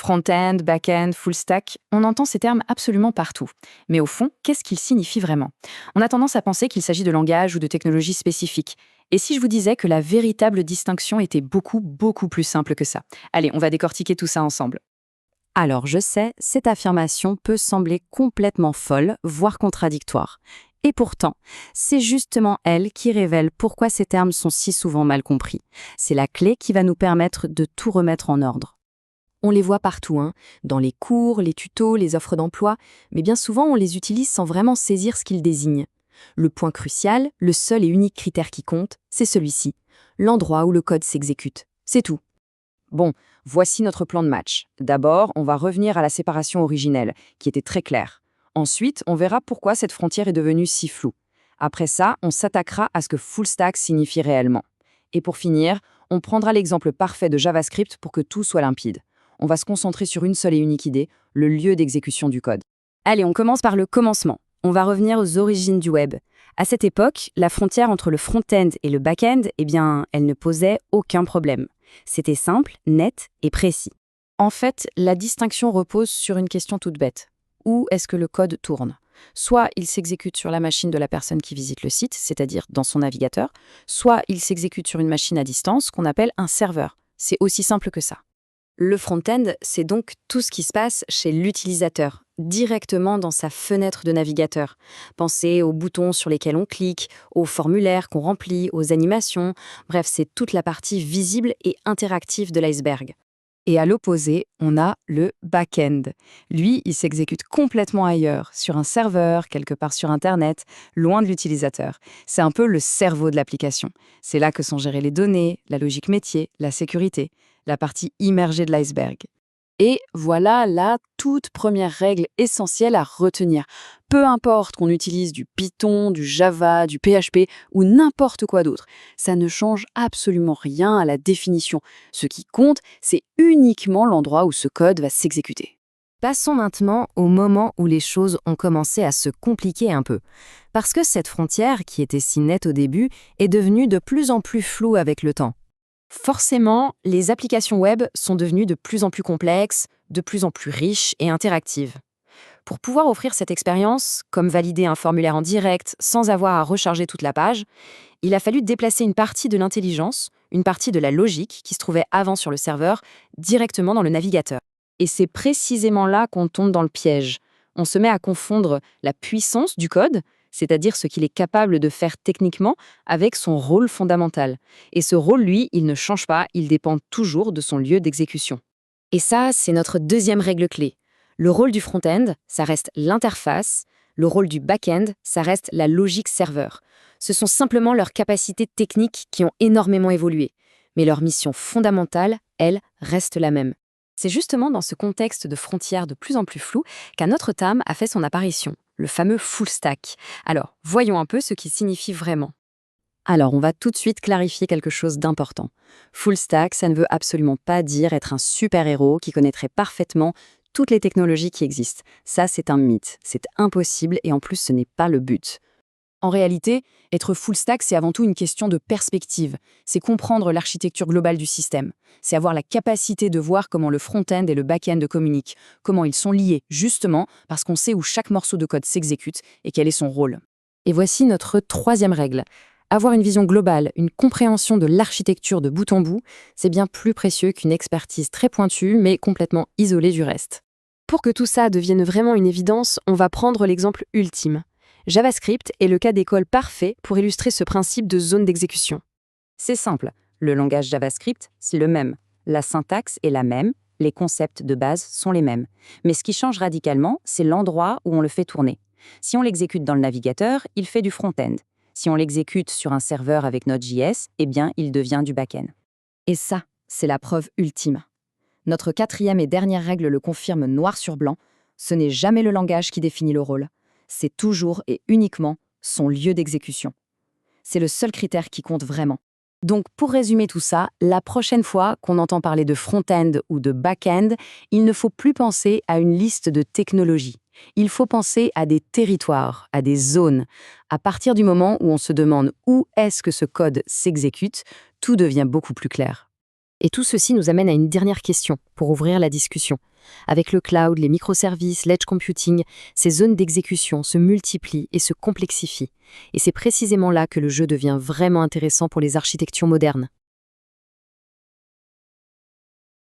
Front-end, back-end, full stack, on entend ces termes absolument partout. Mais au fond, qu'est-ce qu'ils signifient vraiment? On a tendance à penser qu'il s'agit de langages ou de technologies spécifiques. Et si je vous disais que la véritable distinction était beaucoup plus simple que ça? Allez, on va décortiquer tout ça ensemble. Alors je sais, cette affirmation peut sembler complètement folle, voire contradictoire. Et pourtant, c'est justement elle qui révèle pourquoi ces termes sont si souvent mal compris. C'est la clé qui va nous permettre de tout remettre en ordre. On les voit partout, hein, dans les cours, les tutos, les offres d'emploi, mais bien souvent on les utilise sans vraiment saisir ce qu'ils désignent. Le point crucial, le seul et unique critère qui compte, c'est celui-ci, l'endroit où le code s'exécute. C'est tout. Bon, voici notre plan de match. D'abord, on va revenir à la séparation originelle, qui était très claire. Ensuite, on verra pourquoi cette frontière est devenue si floue. Après ça, on s'attaquera à ce que full stack signifie réellement. Et pour finir, on prendra l'exemple parfait de JavaScript pour que tout soit limpide. On va se concentrer sur une seule et unique idée, le lieu d'exécution du code. Allez, on commence par le commencement. On va revenir aux origines du web. À cette époque, la frontière entre le front-end et le back-end, elle ne posait aucun problème. C'était simple, net et précis. En fait, la distinction repose sur une question toute bête. Où est-ce que le code tourne? Soit il s'exécute sur la machine de la personne qui visite le site, c'est-à-dire dans son navigateur, soit il s'exécute sur une machine à distance qu'on appelle un serveur. C'est aussi simple que ça. Le front-end, c'est donc tout ce qui se passe chez l'utilisateur, directement dans sa fenêtre de navigateur. Pensez aux boutons sur lesquels on clique, aux formulaires qu'on remplit, aux animations. Bref, c'est toute la partie visible et interactive de l'iceberg. Et à l'opposé, on a le back-end. Lui, il s'exécute complètement ailleurs, sur un serveur, quelque part sur Internet, loin de l'utilisateur. C'est un peu le cerveau de l'application. C'est là que sont gérées les données, la logique métier, la sécurité, la partie immergée de l'iceberg. Et voilà la toute première règle essentielle à retenir. Peu importe qu'on utilise du Python, du Java, du PHP ou n'importe quoi d'autre, ça ne change absolument rien à la définition. Ce qui compte, c'est uniquement l'endroit où ce code va s'exécuter. Passons maintenant au moment où les choses ont commencé à se compliquer un peu. Parce que cette frontière, qui était si nette au début, est devenue de plus en plus floue avec le temps. Forcément, les applications web sont devenues de plus en plus complexes, de plus en plus riches et interactives. Pour pouvoir offrir cette expérience, comme valider un formulaire en direct sans avoir à recharger toute la page, il a fallu déplacer une partie de l'intelligence, une partie de la logique qui se trouvait avant sur le serveur, directement dans le navigateur. Et c'est précisément là qu'on tombe dans le piège. On se met à confondre la puissance du code, c'est-à-dire ce qu'il est capable de faire techniquement, avec son rôle fondamental. Et ce rôle, lui, il ne change pas, il dépend toujours de son lieu d'exécution. Et ça, c'est notre deuxième règle clé. Le rôle du front-end, ça reste l'interface. Le rôle du back-end, ça reste la logique serveur. Ce sont simplement leurs capacités techniques qui ont énormément évolué. Mais leur mission fondamentale, elle, reste la même. C'est justement dans ce contexte de frontières de plus en plus floues qu'un autre terme a fait son apparition, le fameux full stack. Alors, voyons un peu ce qu'il signifie vraiment. Alors, on va tout de suite clarifier quelque chose d'important. Full stack, ça ne veut absolument pas dire être un super-héros qui connaîtrait parfaitement toutes les technologies qui existent. Ça, c'est un mythe. C'est impossible et en plus, ce n'est pas le but. En réalité, être full stack, c'est avant tout une question de perspective. C'est comprendre l'architecture globale du système. C'est avoir la capacité de voir comment le front-end et le back-end communiquent, comment ils sont liés, justement parce qu'on sait où chaque morceau de code s'exécute et quel est son rôle. Et voici notre troisième règle. Avoir une vision globale, une compréhension de l'architecture de bout en bout, c'est bien plus précieux qu'une expertise très pointue, mais complètement isolée du reste. Pour que tout ça devienne vraiment une évidence, on va prendre l'exemple ultime. JavaScript est le cas d'école parfait pour illustrer ce principe de zone d'exécution. C'est simple, le langage JavaScript, c'est le même. La syntaxe est la même, les concepts de base sont les mêmes. Mais ce qui change radicalement, c'est l'endroit où on le fait tourner. Si on l'exécute dans le navigateur, il fait du front-end. Si on l'exécute sur un serveur avec Node.js, eh bien, il devient du back-end. Et ça, c'est la preuve ultime. Notre quatrième et dernière règle le confirme noir sur blanc, ce n'est jamais le langage qui définit le rôle. C'est toujours et uniquement son lieu d'exécution. C'est le seul critère qui compte vraiment. Donc, pour résumer tout ça, la prochaine fois qu'on entend parler de front-end ou de back-end, il ne faut plus penser à une liste de technologies. Il faut penser à des territoires, à des zones. À partir du moment où on se demande où est-ce que ce code s'exécute, tout devient beaucoup plus clair. Et tout ceci nous amène à une dernière question pour ouvrir la discussion. Avec le cloud, les microservices, l'edge computing, ces zones d'exécution se multiplient et se complexifient. Et c'est précisément là que le jeu devient vraiment intéressant pour les architectures modernes.